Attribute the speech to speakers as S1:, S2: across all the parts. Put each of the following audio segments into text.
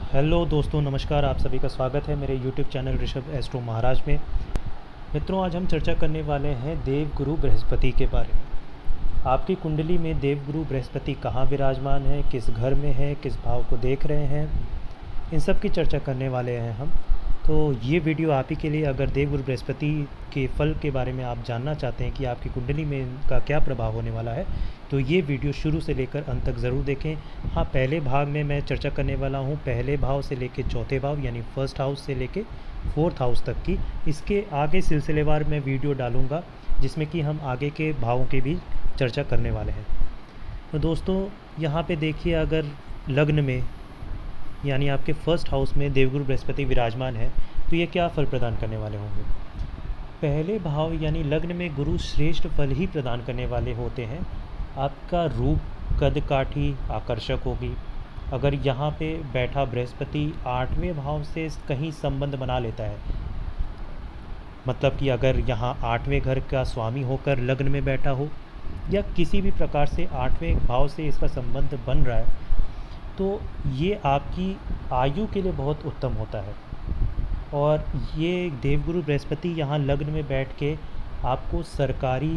S1: Hello दोस्तों, नमस्कार। आप सभी का स्वागत है मेरे यूट्यूब चैनल ऋषभ एस्ट्रो महाराज में। मित्रों, आज हम चर्चा करने वाले हैं देवगुरु बृहस्पति के बारे में। आपकी कुंडली में देवगुरु बृहस्पति कहाँ विराजमान है, किस घर में है, किस भाव को देख रहे हैं, इन सब की चर्चा करने वाले हैं हम। तो ये वीडियो आप ही के लिए, अगर देवगुरु बृहस्पति के फल के बारे में आप जानना चाहते हैं कि आपकी कुंडली में इनका क्या प्रभाव होने वाला है, तो ये वीडियो शुरू से लेकर अंत तक ज़रूर देखें। हाँ, पहले भाग में मैं चर्चा करने वाला हूँ पहले भाव से लेकर चौथे भाव यानी फर्स्ट हाउस से लेकर फोर्थ हाउस तक की। इसके आगे सिलसिलेवार में वीडियो डालूँगा जिसमें कि हम आगे के भावों की भी चर्चा करने वाले हैं। तो दोस्तों, यहाँ पे देखिए, अगर लग्न में यानी आपके फर्स्ट हाउस में देवगुरु बृहस्पति विराजमान है तो ये क्या फल प्रदान करने वाले होंगे। पहले भाव यानी लग्न में गुरु श्रेष्ठ फल ही प्रदान करने वाले होते हैं। आपका रूप कद काठी आकर्षक होगी। अगर यहाँ पे बैठा बृहस्पति आठवें भाव से कहीं संबंध बना लेता है, मतलब कि अगर यहाँ आठवें घर का स्वामी होकर लग्न में बैठा हो या किसी भी प्रकार से आठवें भाव से इसका संबंध बन रहा है, तो ये आपकी आयु के लिए बहुत उत्तम होता है। और ये देवगुरु बृहस्पति यहाँ लग्न में बैठ के आपको सरकारी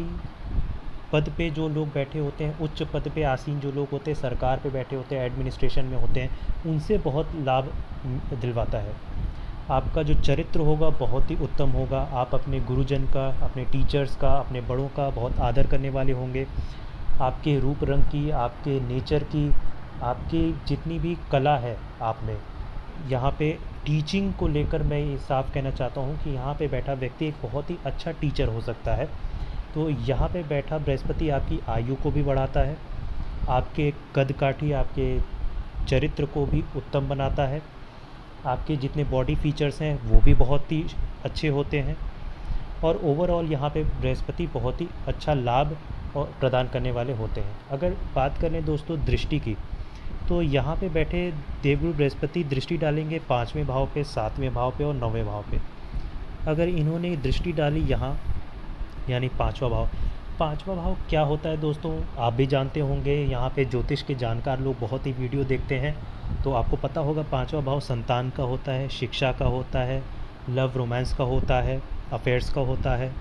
S1: पद पे जो लोग बैठे होते हैं, उच्च पद पे आसीन जो लोग होते हैं, सरकार पे बैठे होते हैं, एडमिनिस्ट्रेशन में होते हैं, उनसे बहुत लाभ दिलवाता है। आपका जो चरित्र होगा बहुत ही उत्तम होगा। आप अपने गुरुजन का, अपने टीचर्स का, अपने बड़ों का बहुत आदर करने वाले होंगे। आपके रूप रंग की, आपके नेचर की, आपकी जितनी भी कला है आप में, यहाँ पे टीचिंग को लेकर मैं ये साफ कहना चाहता हूँ कि यहाँ पे बैठा व्यक्ति एक बहुत ही अच्छा टीचर हो सकता है। तो यहाँ पे बैठा बृहस्पति आपकी आयु को भी बढ़ाता है, आपके कद काठी, आपके चरित्र को भी उत्तम बनाता है। आपके जितने बॉडी फीचर्स हैं वो भी बहुत ही अच्छे होते हैं। और ओवरऑल यहाँ पे बृहस्पति बहुत ही अच्छा लाभ और प्रदान करने वाले होते हैं। अगर बात करें दोस्तों दृष्टि की, तो यहाँ पे बैठे देवगुरु बृहस्पति दृष्टि डालेंगे पाँचवें भाव पे, सातवें भाव पे और नौवें भाव पे। अगर इन्होंने दृष्टि डाली यहाँ यानी पाँचवा भाव क्या होता है दोस्तों, आप भी जानते होंगे। यहाँ पे ज्योतिष के जानकार लोग बहुत ही वीडियो देखते हैं तो आपको पता होगा पाँचवा भाव संतान का होता है, शिक्षा का होता है, लव रोमांस का होता है, अफेयर्स का होता है।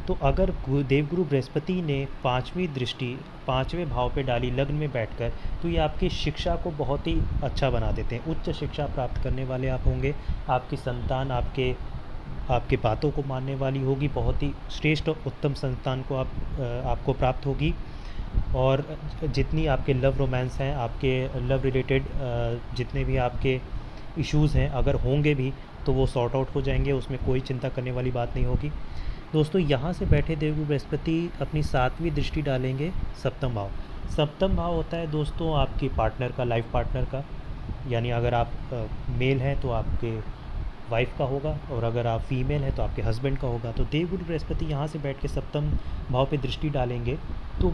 S1: तो अगर देवगुरु बृहस्पति ने पाँचवीं दृष्टि पाँचवें भाव पे डाली लग्न में बैठकर, तो ये आपकी शिक्षा को बहुत ही अच्छा बना देते हैं। उच्च शिक्षा प्राप्त करने वाले आप होंगे। आपकी संतान आपके बातों को मानने वाली होगी। बहुत ही श्रेष्ठ और उत्तम संतान को आपको प्राप्त होगी। और जितनी आपके लव रोमांस हैं, आपके लव रिलेटेड जितने भी आपके इश्यूज़ हैं, अगर होंगे भी तो वो सॉर्ट आउट हो जाएंगे, उसमें कोई चिंता करने वाली बात नहीं होगी। दोस्तों, यहाँ से बैठे देवगुरु बृहस्पति अपनी सातवीं दृष्टि डालेंगे सप्तम भाव। सप्तम भाव होता है दोस्तों आपकी पार्टनर का, लाइफ पार्टनर का। यानी अगर आप मेल हैं तो आपके वाइफ का होगा, और अगर आप फीमेल हैं तो आपके हस्बैंड का होगा। तो देवगुरु बृहस्पति यहाँ से बैठ के सप्तम भाव पे दृष्टि डालेंगे तो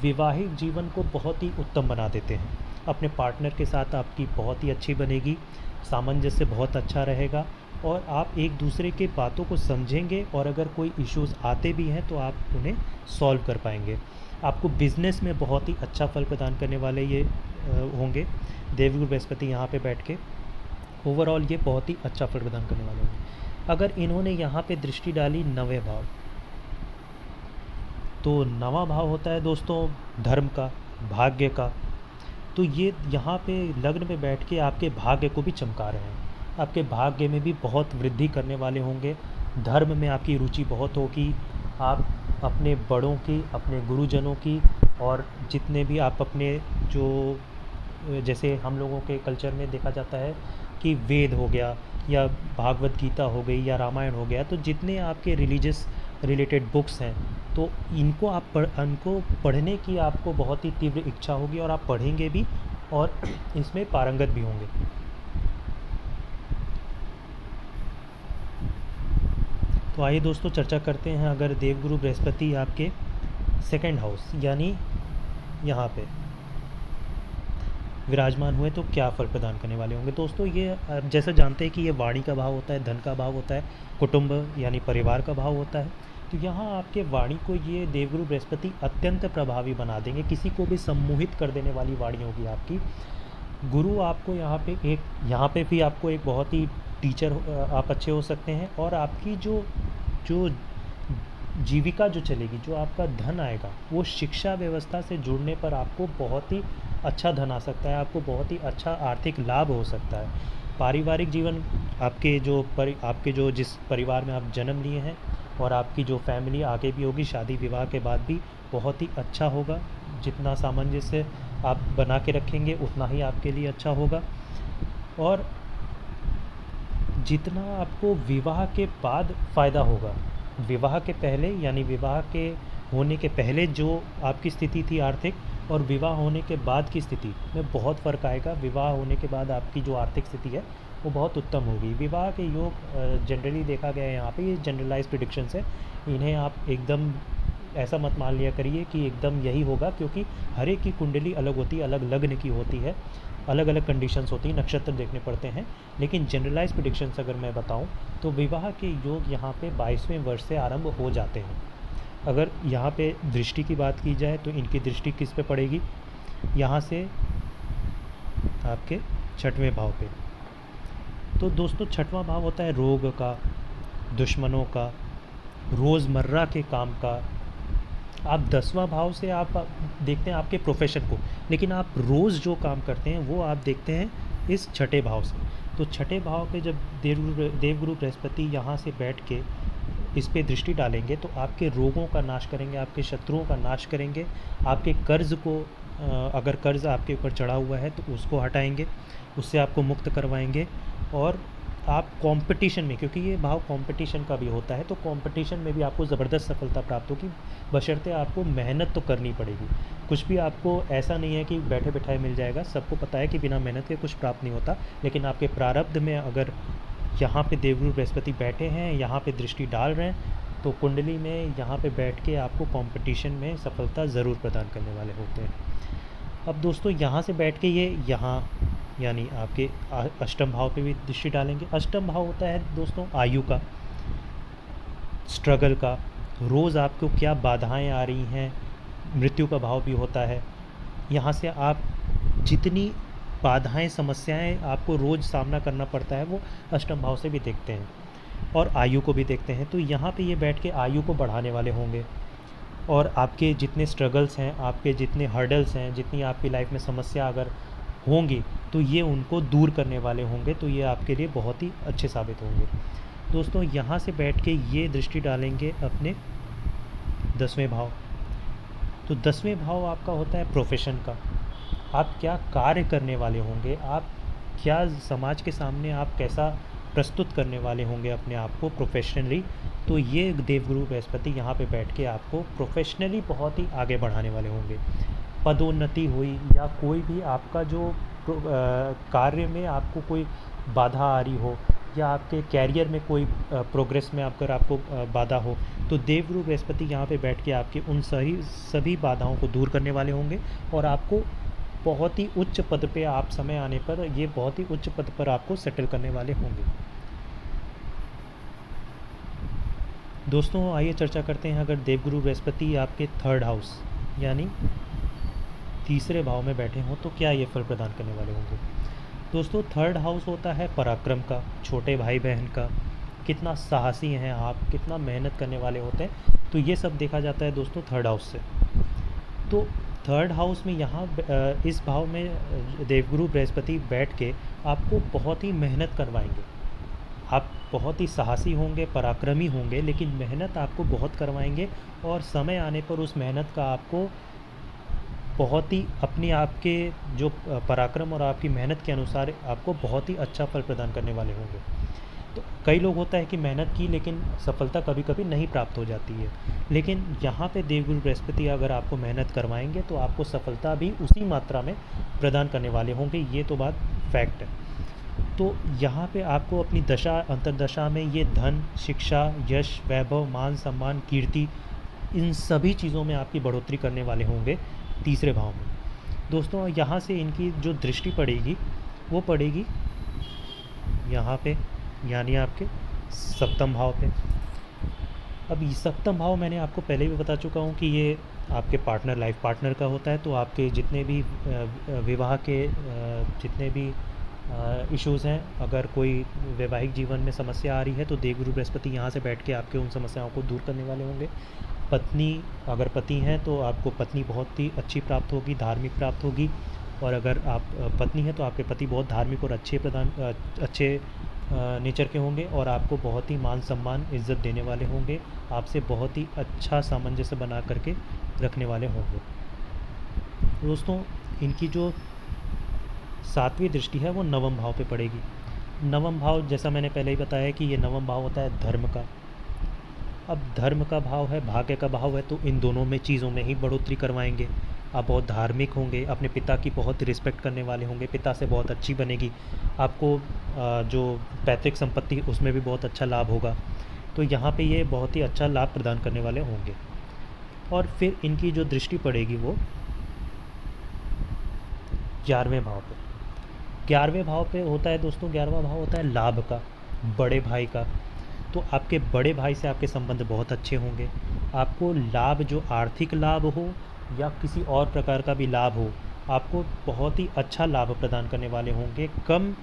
S1: वैवाहिक जीवन को बहुत ही उत्तम बना देते हैं। अपने पार्टनर के साथ आपकी बहुत ही अच्छी बनेगी, सामंजस्य बहुत अच्छा रहेगा और आप एक दूसरे के बातों को समझेंगे। और अगर कोई इश्यूज़ आते भी हैं तो आप उन्हें सॉल्व कर पाएंगे। आपको बिज़नेस में बहुत ही अच्छा फल प्रदान करने वाले ये होंगे देवगुरु बृहस्पति यहाँ पे बैठ के। ओवरऑल ये बहुत ही अच्छा फल प्रदान करने वाले होंगे। अगर इन्होंने यहाँ पे दृष्टि डाली नवें भाव, तो नवा भाव होता है दोस्तों धर्म का, भाग्य का। तो ये यहाँ पे लग्न में बैठ के आपके भाग्य को भी चमका रहे हैं। आपके भाग्य में भी बहुत वृद्धि करने वाले होंगे। धर्म में आपकी रुचि बहुत होगी। आप अपने बड़ों की, अपने गुरुजनों की, और जितने भी आप अपने जो, जैसे हम लोगों के कल्चर में देखा जाता है कि वेद हो गया या भागवत गीता हो गई या रामायण हो गया, तो जितने आपके रिलीजियस रिलेटेड बुक्स हैं, तो इनको पढ़ने की आपको बहुत ही तीव्र इच्छा होगी और आप पढ़ेंगे भी और इसमें पारंगत भी होंगे। तो आइए दोस्तों चर्चा करते हैं। अगर देवगुरु बृहस्पति आपके सेकंड हाउस यानी यहाँ पे विराजमान हुए तो क्या फल प्रदान करने वाले होंगे। दोस्तों, ये जैसा जानते हैं कि ये वाणी का भाव होता है, धन का भाव होता है, कुटुंब यानी परिवार का भाव होता है। तो यहाँ आपके वाणी को ये देवगुरु बृहस्पति अत्यंत प्रभावी बना देंगे। किसी को भी सम्मोहित कर देने वाली वाणी होगी आपकी। गुरु आपको यहाँ पे भी आपको एक बहुत ही टीचर, आप अच्छे हो सकते हैं, और आपकी जो जो जीविका जो चलेगी, जो आपका धन आएगा, वो शिक्षा व्यवस्था से जुड़ने पर आपको बहुत ही अच्छा धन आ सकता है, आपको बहुत ही अच्छा आर्थिक लाभ हो सकता है। पारिवारिक जीवन, आपके जो जिस परिवार में आप जन्म लिए हैं और आपकी जो फैमिली आगे भी होगी, शादी विवाह के बाद भी बहुत ही अच्छा होगा। जितना सामंजस्य आप बना के रखेंगे उतना ही आपके लिए अच्छा होगा। और जितना आपको विवाह के बाद फ़ायदा होगा, विवाह के पहले यानी विवाह के होने के पहले जो आपकी स्थिति थी आर्थिक, और विवाह होने के बाद की स्थिति में बहुत फ़र्क आएगा। विवाह होने के बाद आपकी जो आर्थिक स्थिति है वो बहुत उत्तम होगी। विवाह के योग जनरली देखा गया है, यहाँ पे ये जनरलाइज प्रिडिक्शंस है, इन्हें आप एकदम ऐसा मत मान लिया करिए कि एकदम यही होगा, क्योंकि हर एक की कुंडली अलग होती है, अलग लग्न की होती है, अलग अलग कंडीशंस होती हैं, नक्षत्र देखने पड़ते हैं। लेकिन जनरलाइज प्रिडिक्शंस अगर मैं बताऊं तो विवाह के योग यहाँ पे 22वें वर्ष से आरंभ हो जाते हैं। अगर यहाँ पे दृष्टि की बात की जाए तो इनकी दृष्टि किस पे पड़ेगी, यहाँ से आपके 6वें भाव पे। तो दोस्तों 6वां भाव होता है रोग का, दुश्मनों का, रोज़मर्रा के काम का। आप 10वां भाव से आप देखते हैं आपके प्रोफेशन को, लेकिन आप रोज़ जो काम करते हैं वो आप देखते हैं इस 6ठे भाव से। तो 6ठे भाव पे जब देवगुरु बृहस्पति यहाँ से बैठ के इस पे दृष्टि डालेंगे तो आपके रोगों का नाश करेंगे, आपके शत्रुओं का नाश करेंगे, आपके कर्ज़ को, अगर कर्ज़ आपके ऊपर चढ़ा हुआ है तो उसको हटाएंगे, उससे आपको मुक्त करवाएंगे। और आप कंपटीशन में, क्योंकि ये भाव कंपटीशन का भी होता है, तो कंपटीशन में भी आपको ज़बरदस्त सफलता प्राप्त होगी, बशर्ते आपको मेहनत तो करनी पड़ेगी। कुछ भी आपको ऐसा नहीं है कि बैठे बैठाए मिल जाएगा, सबको पता है कि बिना मेहनत के कुछ प्राप्त नहीं होता। लेकिन आपके प्रारब्ध में अगर यहाँ पे देवगुरु बृहस्पति बैठे हैं, यहाँ पे दृष्टि डाल रहे हैं, तो कुंडली में यहाँ पे बैठ के आपको कंपटीशन में सफलता ज़रूर प्रदान करने वाले होते हैं। अब दोस्तों यहाँ से बैठ के ये यहाँ यानी आपके अष्टम भाव पे भी दृष्टि डालेंगे। अष्टम भाव होता है दोस्तों आयु का, स्ट्रगल का, रोज़ आपको क्या बाधाएं आ रही हैं, मृत्यु का भाव भी होता है। यहाँ से आप जितनी बाधाएं, समस्याएं आपको रोज़ सामना करना पड़ता है वो अष्टम भाव से भी देखते हैं, और आयु को भी देखते हैं। तो यहाँ पे ये बैठ के आयु को बढ़ाने वाले होंगे, और आपके जितने स्ट्रगल्स हैं, आपके जितने हर्डल्स हैं, जितनी आपकी लाइफ में समस्या अगर होंगी तो ये उनको दूर करने वाले होंगे। तो ये आपके लिए बहुत ही अच्छे साबित होंगे। दोस्तों यहाँ से बैठ के ये दृष्टि डालेंगे अपने 10वें भाव। तो 10वें भाव आपका होता है प्रोफेशन का। आप क्या कार्य करने वाले होंगे, आप क्या समाज के सामने आप कैसा प्रस्तुत करने वाले होंगे अपने आप को प्रोफेशनली। तो ये देवगुरु बृहस्पति यहाँ पे बैठ के आपको प्रोफेशनली बहुत ही आगे बढ़ाने वाले होंगे। पदोन्नति हुई या कोई भी आपका जो कार्य में आपको कोई बाधा आ रही हो, या आपके कैरियर में कोई प्रोग्रेस में अगर आपको बाधा हो, तो देवगुरु बृहस्पति यहाँ पे बैठ के आपके उन सभी बाधाओं को दूर करने वाले होंगे, और आपको बहुत ही उच्च पद पे, आप समय आने पर ये बहुत ही उच्च पद पर आपको सेटल करने वाले होंगे। दोस्तों आइए चर्चा करते हैं, अगर देवगुरु बृहस्पति आपके 3rd हाउस यानी तीसरे भाव में बैठे हों तो क्या ये फल प्रदान करने वाले होंगे। दोस्तों 3rd हाउस होता है पराक्रम का, छोटे भाई बहन का, कितना साहसी हैं आप, कितना मेहनत करने वाले होते हैं, तो ये सब देखा जाता है दोस्तों 3rd हाउस से। तो 3rd हाउस में यहाँ इस भाव में देवगुरु बृहस्पति बैठ के आपको बहुत ही मेहनत करवाएंगे। आप बहुत ही साहसी होंगे, पराक्रमी होंगे, लेकिन मेहनत आपको बहुत करवाएंगे, और समय आने पर उस मेहनत का आपको बहुत ही अपने आप के जो पराक्रम और आपकी मेहनत के अनुसार आपको बहुत ही अच्छा फल प्रदान करने वाले होंगे। तो कई लोग होता है कि मेहनत की लेकिन सफलता कभी कभी नहीं प्राप्त हो जाती है, लेकिन यहाँ पे देवगुरु बृहस्पति अगर आपको मेहनत करवाएंगे तो आपको सफलता भी उसी मात्रा में प्रदान करने वाले होंगे। ये तो बात फैक्ट है। तो यहाँ पे आपको अपनी दशा अंतर्दशा में ये धन, शिक्षा, यश, वैभव, मान सम्मान, कीर्ति, इन सभी चीज़ों में आपकी बढ़ोतरी करने वाले होंगे तीसरे भाव में। दोस्तों यहाँ से इनकी जो दृष्टि पड़ेगी वो पड़ेगी यहाँ पे, यानी आपके 7वें भाव पे। अब ये सप्तम भाव मैंने आपको पहले भी बता चुका हूँ कि ये आपके पार्टनर, लाइफ पार्टनर का होता है। तो आपके जितने भी विवाह के जितने भी इश्यूज़ हैं, अगर कोई वैवाहिक जीवन में समस्या आ रही है तो देवगुरु बृहस्पति यहाँ से बैठ के आपके उन समस्याओं को दूर करने वाले होंगे। पत्नी, अगर पति हैं तो आपको पत्नी बहुत ही अच्छी प्राप्त होगी, धार्मिक प्राप्त होगी। और अगर आप पत्नी हैं तो आपके पति बहुत धार्मिक और अच्छे नेचर के होंगे और आपको बहुत ही मान सम्मान इज़्ज़त देने वाले होंगे, आपसे बहुत ही अच्छा सामंजस्य बना करके रखने वाले होंगे। दोस्तों, इनकी जो सातवीं दृष्टि है वो नवम भाव पे पड़ेगी। नवम भाव, जैसा मैंने पहले ही बताया कि ये नवम भाव होता है धर्म का। अब धर्म का भाव है, भाग्य का भाव है, तो इन दोनों में चीज़ों में ही बढ़ोतरी करवाएंगे। आप बहुत धार्मिक होंगे, अपने पिता की बहुत रिस्पेक्ट करने वाले होंगे, पिता से बहुत अच्छी बनेगी आपको। जो पैतृक संपत्ति उसमें भी बहुत अच्छा लाभ होगा। तो यहाँ पे ये बहुत ही अच्छा लाभ प्रदान करने वाले होंगे। और फिर इनकी जो दृष्टि पड़ेगी वो 11वें भाव पे। 11वें भाव पे होता है दोस्तों, 11वां भाव होता है लाभ का, बड़े भाई का। तो आपके बड़े भाई से आपके संबंध बहुत अच्छे होंगे। आपको लाभ, जो आर्थिक लाभ हो या किसी और प्रकार का भी लाभ हो, आपको बहुत ही अच्छा लाभ प्रदान करने वाले होंगे। कम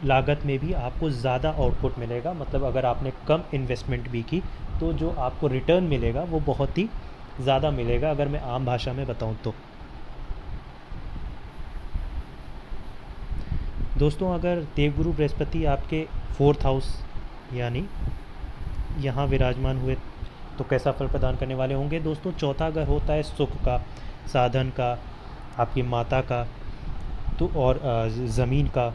S1: लागत में भी आपको ज़्यादा आउटपुट मिलेगा। मतलब अगर आपने कम इन्वेस्टमेंट भी की तो जो आपको रिटर्न मिलेगा वो बहुत ही ज़्यादा मिलेगा, अगर मैं आम भाषा में बताऊं तो। दोस्तों, अगर देवगुरु बृहस्पति आपके 4th हाउस यानी यहाँ विराजमान हुए तो कैसा फल प्रदान करने वाले होंगे। दोस्तों, चौथा घर होता है सुख का, साधन का, आपकी माता का, तो और ज़मीन का।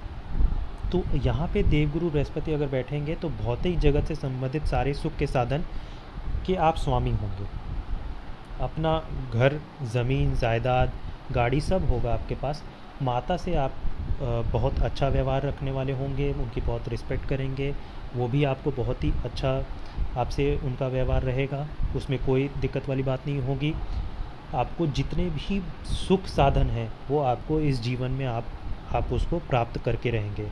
S1: तो यहाँ पे देवगुरु बृहस्पति अगर बैठेंगे तो भौतिक जगत से संबंधित सारे सुख के साधन के आप स्वामी होंगे। अपना घर, ज़मीन, जायदाद, गाड़ी सब होगा आपके पास। माता से आप बहुत अच्छा व्यवहार रखने वाले होंगे, उनकी बहुत रिस्पेक्ट करेंगे, वो भी आपको बहुत ही अच्छा आपसे उनका व्यवहार रहेगा, उसमें कोई दिक्कत वाली बात नहीं होगी। आपको जितने भी सुख साधन हैं वो आपको इस जीवन में आप उसको प्राप्त करके रहेंगे।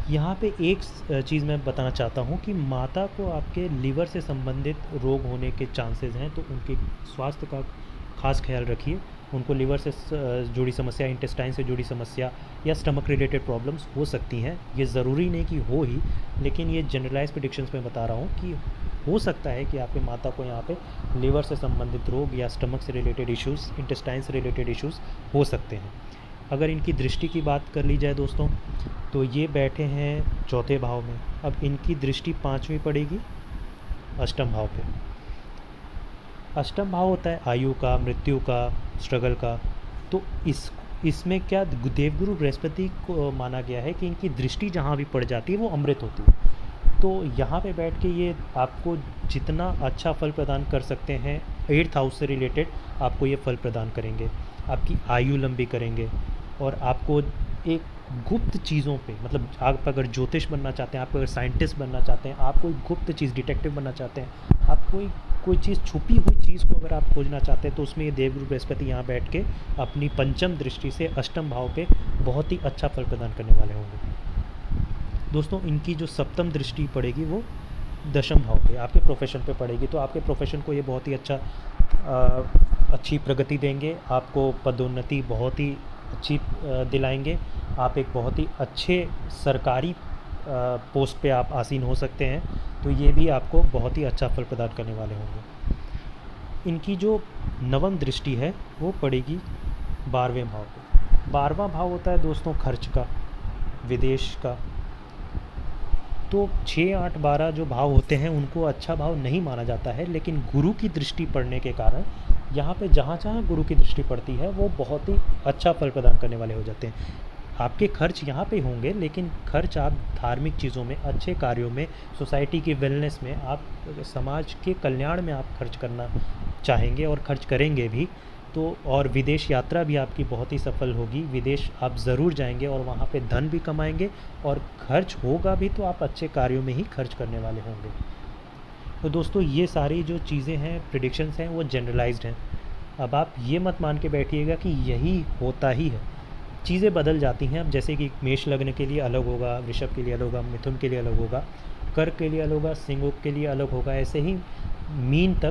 S1: यहाँ पे एक चीज़ मैं बताना चाहता हूँ कि माता को आपके लीवर से संबंधित रोग होने के चांसेस हैं, तो उनके स्वास्थ्य का खास ख्याल रखिए। उनको लीवर से जुड़ी समस्या, इंटेस्टाइन से जुड़ी समस्या या स्टमक रिलेटेड प्रॉब्लम्स हो सकती हैं। ये ज़रूरी नहीं कि हो ही, लेकिन ये जनरलाइज प्रेडिक्शंस में बता रहा हूँ कि हो सकता है कि आपके माता को यहाँ पे लीवर से संबंधित रोग या स्टमक से रिलेटेड इश्यूज़, इंटेस्टाइन से रिलेटेड इश्यूज़ हो सकते हैं। अगर इनकी दृष्टि की बात कर ली जाए दोस्तों, तो ये बैठे हैं चौथे भाव में। अब इनकी दृष्टि 5वीं पड़ेगी अष्टम भाव पे। अष्टम भाव होता है आयु का, मृत्यु का, स्ट्रगल का। तो इसमें क्या देवगुरु बृहस्पति को माना गया है कि इनकी दृष्टि जहाँ भी पड़ जाती है वो अमृत होती है। तो यहाँ पे बैठ के ये आपको जितना अच्छा फल प्रदान कर सकते हैं, 8th हाउस से रिलेटेड आपको ये फल प्रदान करेंगे, आपकी आयु लंबी करेंगे। और आपको एक गुप्त चीज़ों पे, मतलब आप अगर ज्योतिष बनना चाहते हैं, आप अगर साइंटिस्ट बनना चाहते हैं, आप कोई गुप्त चीज़, डिटेक्टिव बनना चाहते हैं, आप कोई चीज़, छुपी हुई चीज़ को अगर आप खोजना चाहते हैं, तो उसमें ये देवगुरु बृहस्पति यहाँ बैठ के अपनी पंचम दृष्टि से अष्टम भाव पे बहुत ही अच्छा फल प्रदान करने वाले होंगे। दोस्तों, इनकी जो सप्तम दृष्टि पड़ेगी वो दशम भाव पे, आपके प्रोफेशन पे पड़ेगी। तो आपके प्रोफेशन को ये बहुत ही अच्छी प्रगति देंगे, आपको पदोन्नति बहुत ही अच्छी दिलाएंगे। आप एक बहुत ही अच्छे सरकारी पोस्ट पे आप आसीन हो सकते हैं। तो ये भी आपको बहुत ही अच्छा फल प्रदान करने वाले होंगे। इनकी जो नवम दृष्टि है वो पड़ेगी 12वें भाव पे। 12वां भाव होता है दोस्तों खर्च का, विदेश का। तो 6, 8, 12 जो भाव होते हैं उनको अच्छा भाव नहीं माना जाता है, लेकिन गुरु की दृष्टि पड़ने के कारण यहाँ पे जहाँ जहाँ गुरु की दृष्टि पड़ती है वो बहुत ही अच्छा फल प्रदान करने वाले हो जाते हैं। आपके खर्च यहाँ पे होंगे, लेकिन खर्च आप धार्मिक चीज़ों में, अच्छे कार्यों में, सोसाइटी की वेलनेस में, आप समाज के कल्याण में आप खर्च करना चाहेंगे और खर्च करेंगे भी। तो और विदेश यात्रा भी आपकी बहुत ही सफल होगी। विदेश आप ज़रूर जाएंगे और वहाँ पे धन भी कमाएंगे, और खर्च होगा भी तो आप अच्छे कार्यों में ही खर्च करने वाले होंगे। तो दोस्तों, ये सारी जो चीज़ें हैं, प्रेडिक्शंस हैं, वो जनरलाइज्ड हैं। अब आप ये मत मान के बैठिएगा कि यही होता ही है। चीज़ें बदल जाती हैं। अब जैसे कि मेष लग्न के लिए अलग होगा, वृषभ के लिए अलग होगा, मिथुन के लिए अलग होगा, कर्क के लिए अलग होगा, सिंह के लिए अलग होगा, ऐसे ही मीन तक